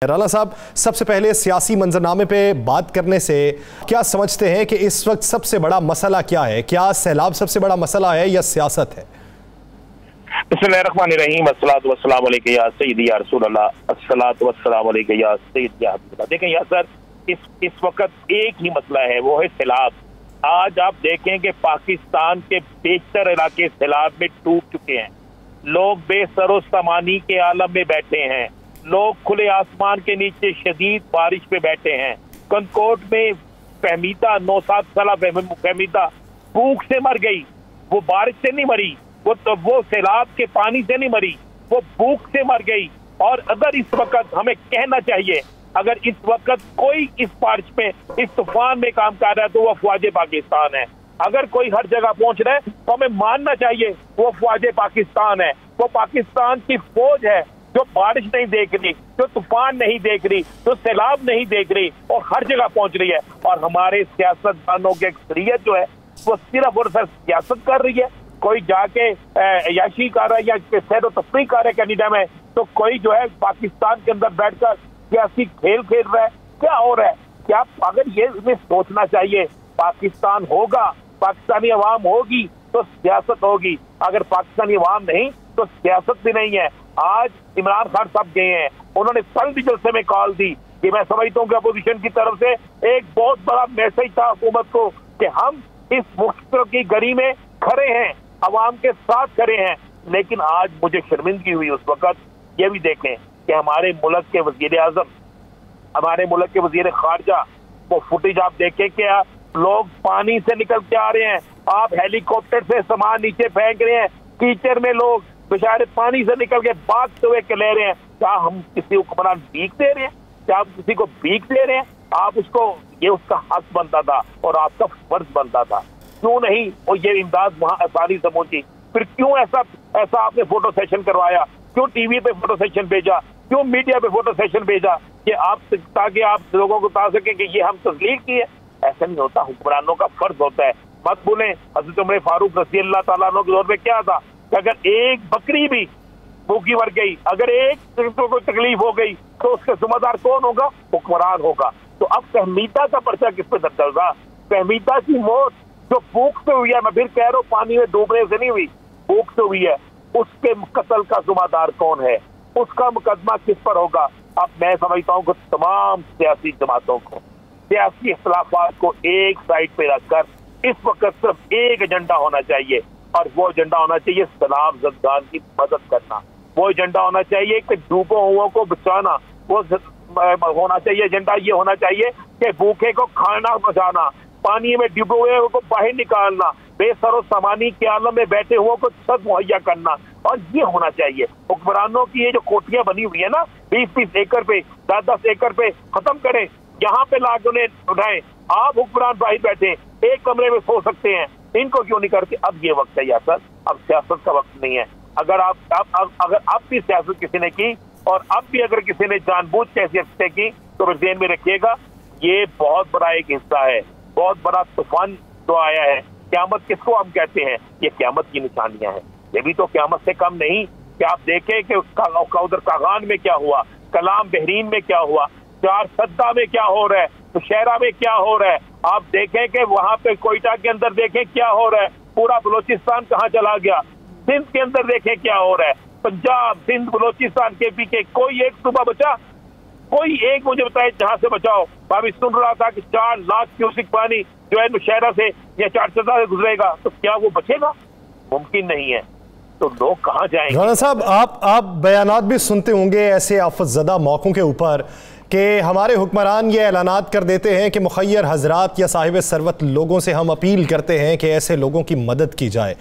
राना साहब, सबसे पहले सियासी मंजरनामे पे बात करने से क्या समझते हैं कि इस वक्त सबसे बड़ा मसला क्या है? क्या सैलाब सबसे बड़ा मसला है या सियासत है? बिस्मिल्लाहिर्रहमानिर्रहीम, अस्सलातु वस्सलामु अलैका या सय्यदी या रसूल अल्लाह, अस्सलातु वस्सलामु अलैका या सय्यदी या हबीबल्लाह। देखें यार सर, इस वक्त एक ही मसला है, वो है सैलाब। आज आप देखें कि पाकिस्तान के बेशतर इलाके सैलाब में डूब चुके हैं। लोग बेसरो सामानी के आलम में बैठे हैं। लोग खुले आसमान के नीचे शदीद बारिश पे बैठे हैं। कनकोट में फहमीदा 9-7 साल फहमीदा भूख से मर गई। वो बारिश से नहीं मरी, वो सैलाब के पानी से नहीं मरी, वो भूख से मर गई। और अगर इस वक्त हमें कहना चाहिए, अगर इस वक्त कोई इस बारिश में, इस तूफान में काम कर रहा है तो वो अफवाज पाकिस्तान है। अगर कोई हर जगह पहुंच रहा है तो हमें मानना चाहिए वो अफवाज पाकिस्तान है। वो पाकिस्तान की फौज है जो बारिश नहीं देख रही, जो तूफान नहीं देख रही, जो सैलाब नहीं देख रही और हर जगह पहुंच रही है। और हमारे सियासतदानों की अक्सरियत जो है वो सिर्फ और सिर्फ सियासत कर रही है। कोई जाके याशी कर रहा है या सैर तफरी कर रहा है कैनेडा में, तो कोई जो है पाकिस्तान के अंदर बैठकर सियासी खेल खेल रहा है। क्या हो रहा है? क्या अगर ये हमें सोचना चाहिए, पाकिस्तान होगा, पाकिस्तानी अवाम होगी तो सियासत होगी। अगर पाकिस्तानी अवाम नहीं तो सियासत भी नहीं है। आज इमरान खान साहब गए हैं, उन्होंने कल भी जलसे में कॉल दी कि मैं समझता हूँ कि अपोजिशन की तरफ से एक बहुत बड़ा मैसेज था हुकूमत को कि हम इस मुश्किल की घड़ी में खड़े हैं, अवाम के साथ खड़े हैं। लेकिन आज मुझे शर्मिंदगी हुई उस वक्त। ये भी देखें कि हमारे मुल्क के वजीर आजम, हमारे मुल्क के वजीर खारजा, वो फुटेज आप देखें कि लोग पानी से निकल के आ रहे हैं, आप हेलीकॉप्टर से सामान नीचे फेंक रहे हैं, कीचड़ में लोग बेचारे पानी से निकल के भागते हुए ले रहे हैं। क्या हम किसी हुक्मरान भीख दे रहे हैं? क्या आप किसी को भीख दे रहे हैं? आप उसको, ये उसका हक बनता था और आपका फर्ज बनता था। क्यों नहीं और ये इमदाद वहां आसानी से पहुंची? फिर क्यों ऐसा आपने फोटो सेशन करवाया? क्यों टीवी पे फोटो सेशन भेजा? क्यों मीडिया पे फोटो सेशन भेजा कि आप, ताकि आप लोगों को बता सके कि ये हम तस्लील की है? ऐसा नहीं होता। हुक्मरानों का फर्ज होता है। मत भूलें, हज़रत उमर फारूक रज़ी अल्लाह तआला अन्हु के दौर में क्या था कि अगर एक बकरी भी भूखी मर गई, अगर एक को कोई तकलीफ हो गई तो उसके जिम्मेदार कौन होगा? हुक्मरान होगा। तो अब फहमीदा का पर्चा किस पे दर्ज होगा? फहमीदा की मौत जो भूख से हुई है, मैं फिर कह रहा हूँ पानी में डूबने से नहीं हुई, भूख से हुई है, उसके कत्ल का जिम्मेदार कौन है? उसका मुकदमा किस पर होगा? अब मैं समझता हूँ कि तमाम सियासी जमातों को, सियासी इख्तिलाफात को एक साइड पे रखकर इस वक्त सिर्फ एक एजेंडा होना चाहिए, और वो एजेंडा होना चाहिए सैलाब ज़दगान की मदद करना। वो एजेंडा होना चाहिए कि डूबे हुओं को बचाना। वो होना चाहिए, एजेंडा ये होना चाहिए कि भूखे को खाना बचाना, पानी में डूबे हुए को बाहर निकालना, बेसरो सामानी के आलम में बैठे हुओं को छत मुहैया करना। और ये होना चाहिए। हुक्मरानों की ये जो कोठियां बनी हुई है ना, 20-20 एकड़ पे, 10-10 एकड़ पे, खत्म करें, यहाँ पे लाके उन्हें उठाएं। आप हुक्मरान बाहर बैठे एक कमरे में सो सकते हैं, इनको क्यों नहीं करते? अब ये वक्त है यार सर, अब सियासत का वक्त नहीं है। अगर अगर अब भी सियासत किसी ने की और अब भी अगर किसी ने जानबूझ के हैसियत की, तो ज़हन में रखिएगा ये बहुत बड़ा एक हिस्सा है, बहुत बड़ा तूफान जो आया है। क़यामत किसको हम कहते हैं? ये क़यामत की निशानियां हैं। ये भी तो क़यामत से कम नहीं कि आप देखें कि उधर कागान में क्या हुआ, कलाम बहरीन में क्या हुआ, चार सद्दा में क्या हो रहा है, तो शहरा में क्या हो रहा है। आप देखें कि वहां पे कोयटा के अंदर देखें क्या हो रहा है, पूरा बलोचिस्तान कहाँ चला गया। सिंध के अंदर देखें क्या हो रहा है, पंजाब, सिंध, बलोचिस्तान के पीछे कोई एक सूबा बचा? कोई एक मुझे बताए जहां से बचाओ। अभी सुन रहा था कि 4 लाख क्यूसिक पानी जो है नौशहरा से या चारसदा से गुजरेगा, तो क्या वो बचेगा? मुमकिन नहीं है। तो लोग कहाँ जाएंगे? राना साहब, आप बयानात भी सुनते होंगे ऐसे आफतज़दा मौक़ों के ऊपर कि हमारे हुक्मरान ये ऐलानात कर देते हैं कि मुखय्यर हजरात या साहिब सरवत लोगों से हम अपील करते हैं कि ऐसे लोगों की मदद की जाए।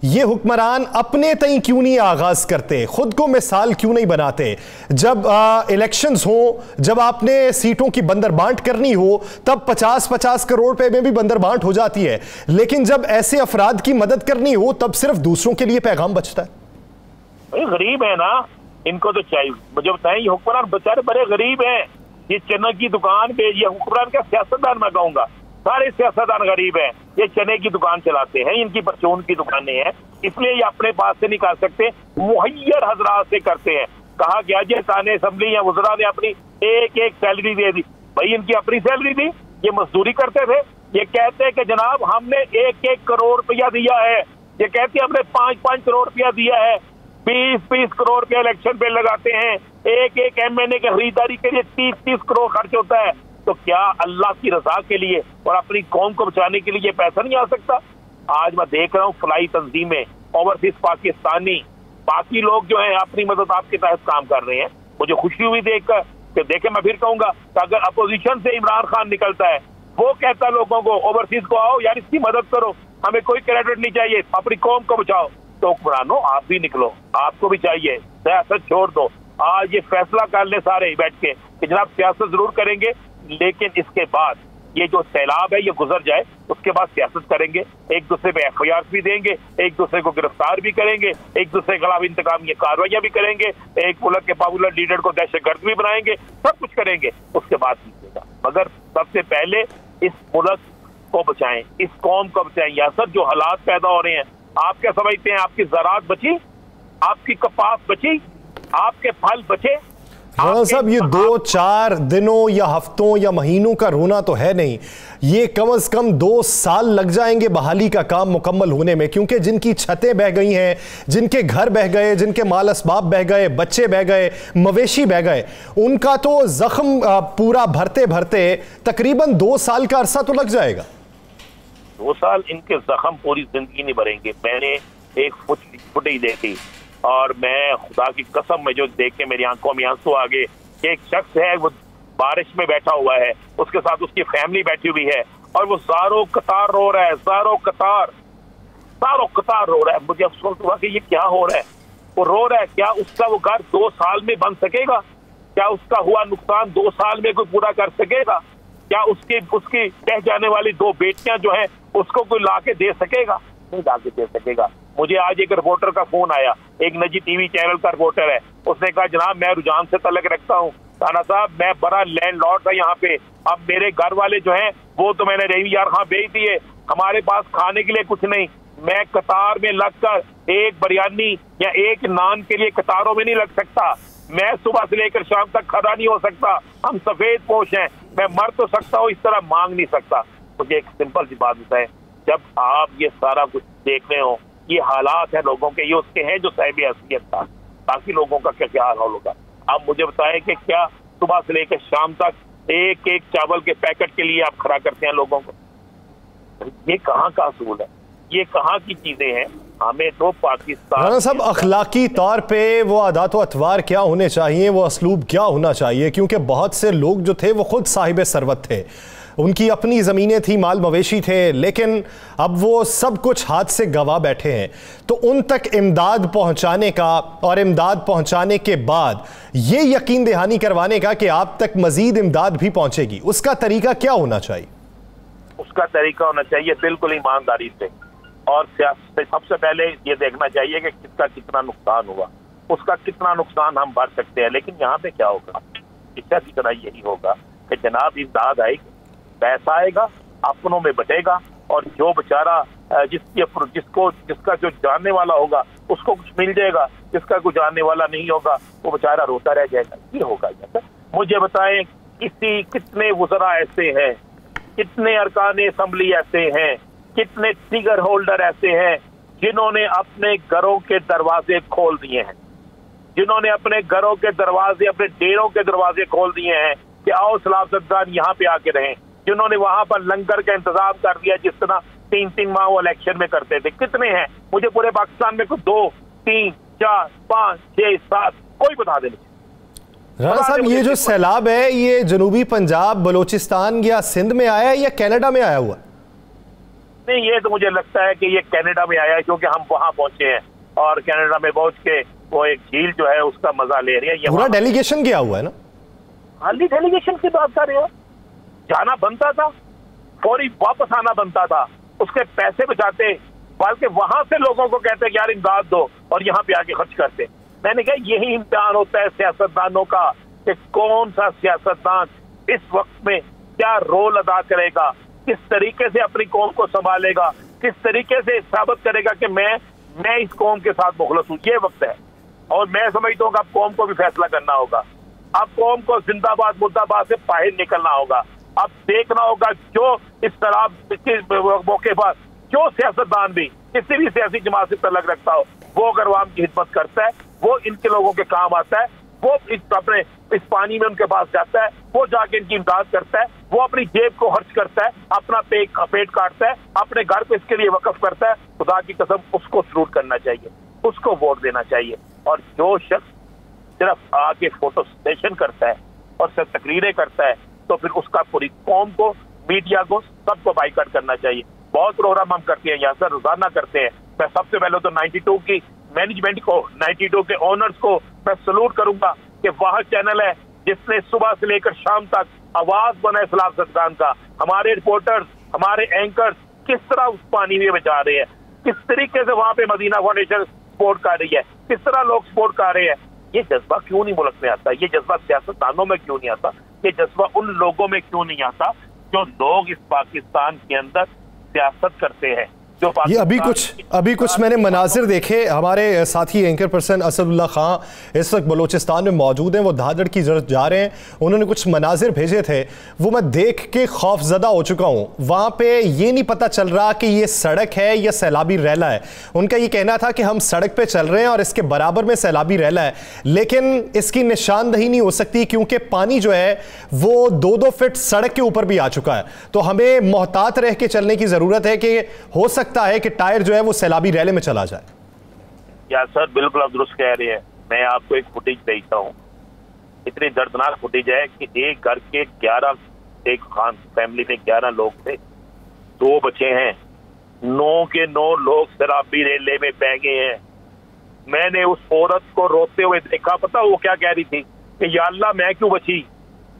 ये हुक्मरान अपने तय क्यों नहीं आगाज़ करते? खुद को मिसाल क्यों नहीं बनाते? जब इलेक्शंस हों, जब आपने सीटों की बंदरबांट करनी हो, तब 50-50 करोड़ रुपए में भी बंदरबांट हो जाती है। लेकिन जब ऐसे अफराद की मदद करनी हो, तब सिर्फ दूसरों के लिए पैगाम बचता है। गरीब है ना, इनको तो चाहिए। मुझे बताएं, ये हुक्मरान बेचारे बड़े गरीब हैं। ये चना की दुकान पे, ये हुक्मरान का सियासतदान मैं कहूँगा, सारे सियासतदान गरीब हैं। ये चने की दुकान चलाते हैं, इनकी परचून की दुकानें हैं, इसलिए ये अपने पास से नहीं कर सकते, मुहैयर हजरात से करते हैं। कहा गया जी अरकान असम्बली या वज़रा ने अपनी एक एक सैलरी दे दी। भाई इनकी अपनी सैलरी थी, ये मजदूरी करते थे। ये कहते हैं कि जनाब हमने 1-1 करोड़ रुपया दिया है, ये कहते हैं हमने 5-5 करोड़ रुपया दिया है, 20-20 करोड़ रुपया इलेक्शन पे लगाते हैं, एक MNA की खरीदारी के लिए 30-30 करोड़ खर्च होता है। तो क्या अल्लाह की रजा के लिए और अपनी कौम को बचाने के लिए पैसा नहीं आ सकता? आज मैं देख रहा हूँ फलाई तंजीमें, ओवरसीज पाकिस्तानी, बाकी लोग जो है अपनी मदद आपके तहत काम कर रहे हैं। मुझे खुशी हुई देखकर कि देखे, मैं फिर कहूंगा कि अगर अपोजिशन से इमरान खान निकलता है, वो कहता है लोगों को ओवरसीज को आओ यार इसकी मदद करो, हमें कोई क्रेडिट नहीं चाहिए, अपनी कौम को बचाओ, तो हुक्मरानो आप भी निकलो, आपको भी चाहिए, सियासत छोड़ दो। आज ये फैसला कर ले सारे बैठ के कि जनाब सियासत जरूर करेंगे, लेकिन इसके बाद ये जो सैलाब है ये गुजर जाए, उसके बाद सियासत करेंगे, एक दूसरे पे FIR भी देंगे, एक दूसरे को गिरफ्तार भी करेंगे, एक दूसरे के खिलाफ इंतकामी कार्रवाइयां भी करेंगे, एक मुल्क के पॉपुलर लीडर को दहशतगर्द भी बनाएंगे, सब कुछ करेंगे, उसके बाद कीजिएगा। मगर सबसे पहले इस मुल्क को बचाएं, इस कौम को बचाएं। या सर जो हालात पैदा हो रहे हैं, आप क्या समझते हैं आपकी ज़राअत बची, आपकी कपास बची, आपके फल बचे? राणा साहब ये 2-4 दिनों या हफ्तों या महीनों का रोना तो है नहीं, ये कम से कम 2 साल लग जाएंगे बहाली का काम मुकम्मल होने में, क्योंकि जिनकी छतें बह गई हैं, जिनके घर बह गए, जिनके माल असबाब बह गए, बच्चे बह गए, मवेशी बह गए, उनका तो जख्म पूरा भरते भरते तकरीबन 2 साल का अरसा तो लग जाएगा। 2 साल इनके जख्म पूरी जिंदगी नहीं भरेंगे। मैंने एक फुटेज देखी और मैं खुदा की कसम में जो देख के मेरी आंखों में आंसू आ गए। एक शख्स है वो बारिश में बैठा हुआ है, उसके साथ उसकी फैमिली बैठी हुई है और वो ज़ारो कतार रो रहा है, ज़ारो कतार रो रहा है। मुझे अफसोस हुआ कि ये क्या हो रहा है, वो रो रहा है। क्या उसका वो घर 2 साल में बन सकेगा? क्या उसका हुआ नुकसान 2 साल में कोई पूरा कर सकेगा? क्या उसकी रह जाने वाली 2 बेटियां जो है उसको कोई ला के दे सकेगा? नहीं ला के दे सकेगा। मुझे आज एक रिपोर्टर का फोन आया, एक निजी टीवी चैनल का रिपोर्टर है, उसने कहा जनाब मैं रुझान से तलक रखता हूँ, राणा साहब मैं बड़ा लैंडलॉर्ड था यहाँ पे, अब मेरे घर वाले जो हैं वो तो मैंने रही यार हाँ बेच दिए, हमारे पास खाने के लिए कुछ नहीं, मैं कतार में लगकर एक बिरयानी या एक नान के लिए कतारों में नहीं लग सकता, मैं सुबह से लेकर शाम तक खड़ा नहीं हो सकता, हम सफेद पोश हैं, मैं मर तो सकता हूँ, इस तरह मांग नहीं सकता। मुझे एक सिंपल सी बात बताएं, जब आप ये सारा कुछ देख रहे हो, ये हालात है लोगों के, ये उसके हैं जो साहिब हैसियत था, बाकी लोगों का क्या हाल होगा? आप मुझे बताएं कि क्या सुबह से लेकर शाम तक एक एक चावल के पैकेट के लिए आप खड़ा करते हैं लोगों को? ये कहाँ का असूल है, ये कहाँ की चीजें हैं? हमें तो पाकिस्तान राणा साहब अखलाकी तौर पे वो आदात व अतवार क्या होने चाहिए, वो असलूब क्या होना चाहिए? क्योंकि बहुत से लोग जो थे वो खुद साहिब सरवत थे, उनकी अपनी ज़मीनें थी, माल मवेशी थे, लेकिन अब वो सब कुछ हाथ से गवा बैठे हैं। तो उन तक इमदाद पहुंचाने का और इमदाद पहुंचाने के बाद ये यकीन दहानी करवाने का कि आप तक मजीद इमदाद भी पहुंचेगी, उसका तरीका क्या होना चाहिए? उसका तरीका होना चाहिए बिल्कुल ईमानदारी से, और सबसे पहले ये देखना चाहिए कि किसका कितना नुकसान हुआ, उसका कितना नुकसान हम भर सकते हैं। लेकिन यहाँ पे क्या होगा, शिक्षा की तरह यही होगा कि जनाब इमदाद आएगी, पैसा आएगा, अपनों में बटेगा, और जो बेचारा जिसका जो जानने वाला होगा उसको कुछ मिल जाएगा, जिसका कोई जानने वाला नहीं होगा वो बेचारा रोता रह जाएगा। ये होगा। मुझे बताएं कितने वज़रा ऐसे हैं, कितने अरकान असम्बली ऐसे हैं, कितने फिगर होल्डर ऐसे हैं जिन्होंने अपने घरों के दरवाजे खोल दिए हैं, जिन्होंने अपने घरों के दरवाजे, अपने डेरों के दरवाजे खोल दिए हैं कि आओ सलाफतदान यहाँ पे आके रहें, जिन्होंने वहां पर लंगर का इंतजाम कर दिया जिस तरह 3-3 माह वो इलेक्शन में करते थे। कितने हैं? मुझे पूरे पाकिस्तान में कुछ 2, 3, 4, 5, 6, 7 कोई बता दे नहीं। राणा साहब ये जो सैलाब है ये जनूबी पंजाब, बलोचिस्तान या सिंध में आया है या कनाडा में आया हुआ? नहीं, ये तो मुझे लगता है कि ये कनाडा में आया है, क्योंकि हम वहां पहुंचे हैं और कनाडा में पहुंच के वो एक झील जो है उसका मजा ले रही है। पूरा डेलीगेशन गया हुआ है ना? खाली डेलीगेशन की बात कर रहे हो? जाना बनता था, फौरी वापस आना बनता था, उसके पैसे बचाते, बल्कि वहां से लोगों को कहते कि यार इमदाद दो और यहाँ पे आके खर्च करते। मैंने कहा यही इम्तिहान होता है सियासतदानों का कि कौन सा सियासतदान इस वक्त में क्या रोल अदा करेगा, किस तरीके से अपनी कौम को संभालेगा, किस तरीके से साबित करेगा कि मैं इस कौम के साथ मुखलस हूँ। ये वक्त है, और मैं समझता हूँ कि अब कौम को भी फैसला करना होगा। अब कौम को जिंदाबाद मुर्दाबाद से बाहर निकलना होगा। अब देखना होगा जो इस शराब के मौके पर जो सियासतदान भी किसी भी सियासी जमात से तल्लुक रखता हो, वो अगर आवाम की खिदमत करता है, वो इनके लोगों के काम आता है, वो अपने इस पानी में उनके पास जाता है, वो जाके इनकी इमदाद करता है, वो अपनी जेब को खर्च करता है, अपना पेट काटता है, अपने घर को इसके लिए वक्फ करता है, खुदा की कसम उसको सलूट करना चाहिए, उसको वोट देना चाहिए। और जो शख्स सिर्फ आके फोटो सेशन करता है और सिर्फ तकरीरें करता है, तो फिर उसका पूरी कौम को, मीडिया को, सबको बाइकआउट करना चाहिए। बहुत प्रोग्राम हम करते हैं यहाँ सर, रोजाना करते हैं। मैं सबसे पहले तो 92 की मैनेजमेंट को, 92 के ओनर्स को मैं सलूट करूंगा कि वह चैनल है जिसने सुबह से लेकर शाम तक आवाज बनाए सलाब सदगान का। हमारे रिपोर्टर्स, हमारे एंकर्स किस तरह उस पानी में जा रहे हैं, किस तरीके से वहां पे मदीना फाउंडेशन सपोर्ट कर रही है, किस तरह लोग सपोर्ट कर रहे हैं। ये जज्बा क्यों नहीं मुल्क में आता? ये जज्बा सियासतदानों में क्यों नहीं आता? ये जज्बा उन लोगों में क्यों नहीं आता जो लोग इस पाकिस्तान के अंदर सियासत करते हैं? ये अभी कुछ मैंने मनाजिर देखे। हमारे साथी एंकर पर्सन असदुल्ला खां इस वक्त बलूचिस्तान में मौजूद हैं, वो धादड़ की तरफ जा रहे हैं। उन्होंने कुछ मनाजिर भेजे थे, वो मैं देख के खौफजदा हो चुका हूँ। वहाँ पे ये नहीं पता चल रहा कि ये सड़क है या सैलाबी रैला है। उनका ये कहना था कि हम सड़क पे चल रहे हैं और इसके बराबर में सैलाबी रैला है, लेकिन इसकी निशानदही नहीं हो सकती क्योंकि पानी जो है वो 2-2 फीट सड़क के ऊपर भी आ चुका है। तो हमें मोहतात रह के चलने की ज़रूरत है कि हो सकता है कि टायर जो है वो सैलाबी रैले में चला जाए। या सर बिल्कुल आप दुरुस्त कह रहे हैं। मैं आपको एक फुटेज भेजता हूँ, इतनी दर्दनाक फुटेज है कि एक घर के 11, एक खान फैमिली में 11 लोग थे, 2 बच्चे हैं, 9 के 9 लोग शराबी रेले में बह गए हैं। मैंने उस औरत को रोते हुए देखा। पता वो क्या कह रही थी कि या अल्लाह मैं क्यों बची,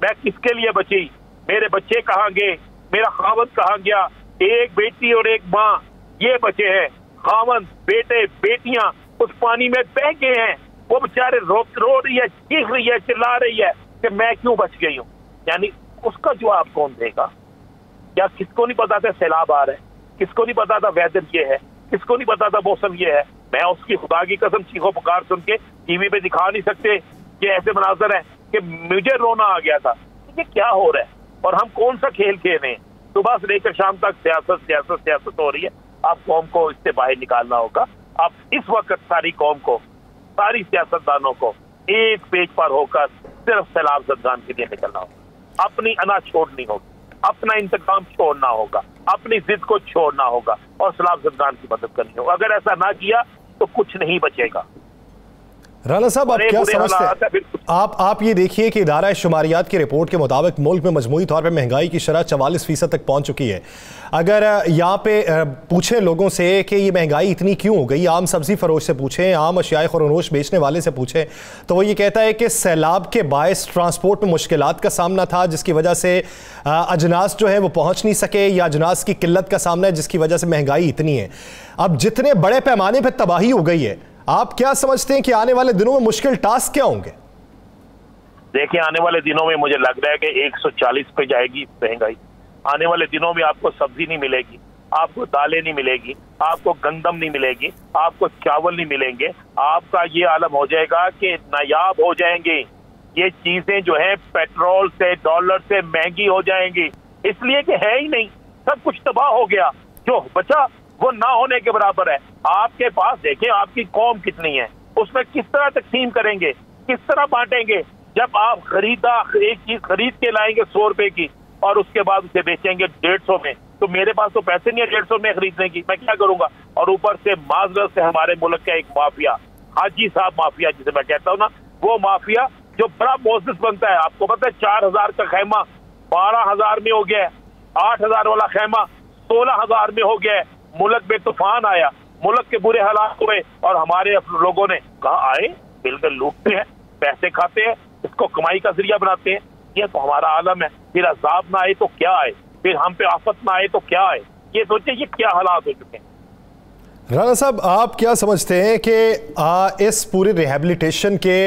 मैं किसके लिए बची, मेरे बच्चे कहाँ गए, मेरा खावत कहाँ गया, एक बेटी और एक माँ ये बचे हैं, खावंद, बेटे, बेटियां उस पानी में बह गए हैं। वो बेचारे रो रही है, चीख रही है, चिल्ला रही है कि मैं क्यों बच गई हूँ। यानी उसका जवाब कौन देगा? क्या किसको नहीं पता था सैलाब आ रहा है, किसको नहीं पता था वेदर ये है, किसको नहीं पता था मौसम ये है। मैं उसकी खुदा की कसम चीखो पुकार सुन के टीवी पे दिखा नहीं सकते कि ऐसे मनाजर है कि मुझे रोना आ गया था। ये क्या हो रहा है और हम कौन सा खेल खेल रहे हैं? सुबह से लेकर शाम तक सियासत हो रही है। आप कौम को इससे बाहर निकालना होगा। आप इस वक्त सारी कौम को, सारी सियासतदानों को एक पेज पर होकर सिर्फ सैलाब सदगान के लिए निकलना होगा। अपनी अना छोड़नी होगी, अपना इंतकाम छोड़ना होगा, अपनी जिद को छोड़ना होगा और सैलाब सदगान की मदद करनी होगी। अगर ऐसा ना किया तो कुछ नहीं बचेगा। राना साहब आप क्या समझते हैं? आप ये देखिए कि इदारा शुमारियात की रिपोर्ट के मुताबिक मुल्क में मजमूई तौर पर महंगाई की शरह 44% तक पहुंच चुकी है। अगर यहाँ पे पूछें लोगों से कि ये महंगाई इतनी क्यों हो गई, आम सब्जी फरोश से पूछें, आम अशियाए खुरनोश बेचने वाले से पूछें, तो वो ये कहता है कि सैलाब के बायस ट्रांसपोर्ट में मुश्किलात का सामना था, जिसकी वजह से अजनास जो है वो पहुँच नहीं सके, या अजनास की किल्लत का सामना है जिसकी वजह से महंगाई इतनी है। अब जितने बड़े पैमाने पर तबाही हो गई है, आप क्या समझते हैं कि आने वाले दिनों में मुश्किल टास्क क्या होंगे? देखिए आने वाले दिनों में मुझे लग रहा है कि 140 पे जाएगी महंगाई। आने वाले दिनों में आपको सब्जी नहीं मिलेगी, आपको दालें नहीं मिलेगी, आपको गंदम नहीं मिलेगी, आपको चावल नहीं मिलेंगे। आपका ये आलम हो जाएगा कि नायाब हो जाएंगे ये चीजें जो है, पेट्रोल से, डॉलर से महंगी हो जाएंगी, इसलिए कि है ही नहीं, सब कुछ तबाह हो गया। जो बचा वो ना होने के बराबर है। आपके पास देखिए आपकी कौम कितनी है, उसमें किस तरह तकसीम करेंगे, किस तरह बांटेंगे? जब आप एक चीज खरीद के लाएंगे 100 रुपए की और उसके बाद उसे बेचेंगे 150 में, तो मेरे पास तो पैसे नहीं है 150 में खरीदने की, मैं क्या करूंगा? और ऊपर से माजरत से हमारे मुल्क का एक माफिया, हाजी साहब माफिया जिसे मैं कहता हूँ ना, वो माफिया जो बड़ा मोजिस बनता है। आपको पता है 4000 का खेमा 12,000 में हो गया है, 8,000 वाला खेमा 16,000 में हो गया है। मुल्क में तूफान आया, मुल्क के बुरे हालात हुए और हमारे लोगों ने कहा आए बिल्कुल लूटते हैं, पैसे खाते हैं, इसको कमाई का जरिया बनाते हैं। ये तो हमारा आलम है। फिर अजाब ना आए तो क्या आए, फिर हम पे आफत ना आए तो क्या आए। ये सोचिए ये क्या हालात हो चुके हैं। राना साहब आप क्या समझते हैं कि इस पूरे रिहेबिलिटेशन के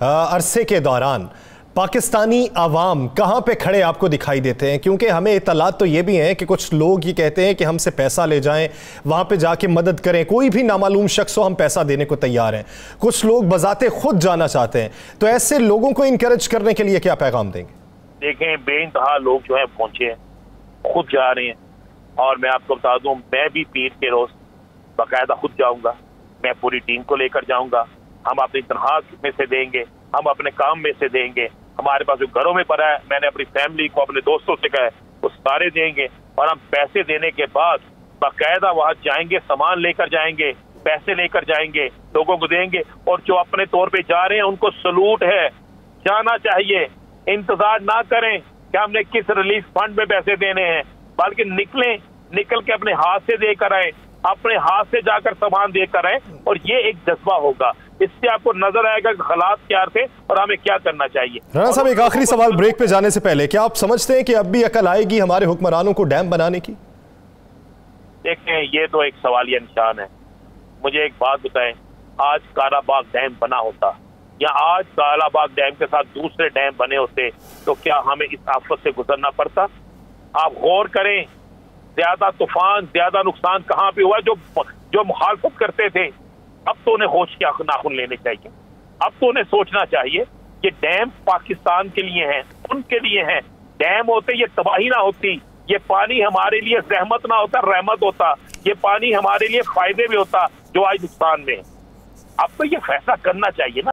अरसे के दौरान पाकिस्तानी आवाम कहाँ पे खड़े आपको दिखाई देते हैं? क्योंकि हमें इत्तलात तो ये भी हैं कि कुछ लोग ये कहते हैं कि हमसे पैसा ले जाएं, वहाँ पे जाके मदद करें, कोई भी नामालूम शख्स हो हम पैसा देने को तैयार हैं। कुछ लोग बजाते खुद जाना चाहते हैं, तो ऐसे लोगों को इनकरेज करने के लिए क्या पैगाम देंगे? देखें, बेइंतहा लोग जो है पहुंचे हैं, खुद जा रहे हैं। और मैं आपको बता दूं, मैं भी पीर के रोज बाकायदा खुद जाऊंगा, मैं पूरी टीम को लेकर जाऊंगा। हम अपनी तनख्वाह में से देंगे, हम अपने काम में से देंगे, हमारे पास जो घरों में पड़ा है, मैंने अपनी फैमिली को, अपने दोस्तों से कहा है, वो सारे देंगे। और हम पैसे देने के बाद बाकायदा वहां जाएंगे, सामान लेकर जाएंगे, पैसे लेकर जाएंगे, लोगों को देंगे। और जो अपने तौर पे जा रहे हैं उनको सलूट है, जाना चाहिए। इंतजार ना करें कि हमने किस रिलीफ फंड में पैसे देने हैं, बल्कि निकल के अपने हाथ से देकर आए, अपने हाथ से जाकर सामान देकर आए। और ये एक जज्बा होगा, इससे आपको नजर आएगा कि हालात क्या थे और हमें क्या करना चाहिए। राणा साहब, एक आखिरी सवाल ब्रेक पे जाने से पहले, क्या आप समझते हैं कि अब भी अकल आएगी हमारे हुक्मरानों को डैम बनाने की? देखें, ये तो एक सवालिया निशान है। मुझे एक बात बताएं, आज कालाबाग डैम बना होता या आज कालाबाग डैम के साथ दूसरे डैम बने होते तो क्या हमें इस आफत से गुजरना पड़ता? आप गौर करें, ज्यादा तूफान, ज्यादा नुकसान कहाँ पे हुआ? जो मुखालफत करते थे, अब तो उन्हें होश के नाखून लेने चाहिए। अब तो उन्हें सोचना चाहिए कि डैम पाकिस्तान के लिए हैं, उनके लिए हैं। डैम होते ये तबाही ना होती, ये पानी हमारे लिए रहमत ना होता, रहमत होता। ये पानी हमारे लिए फायदे भी होता जो आज नुकसान में है। अब तो ये फैसला करना चाहिए ना।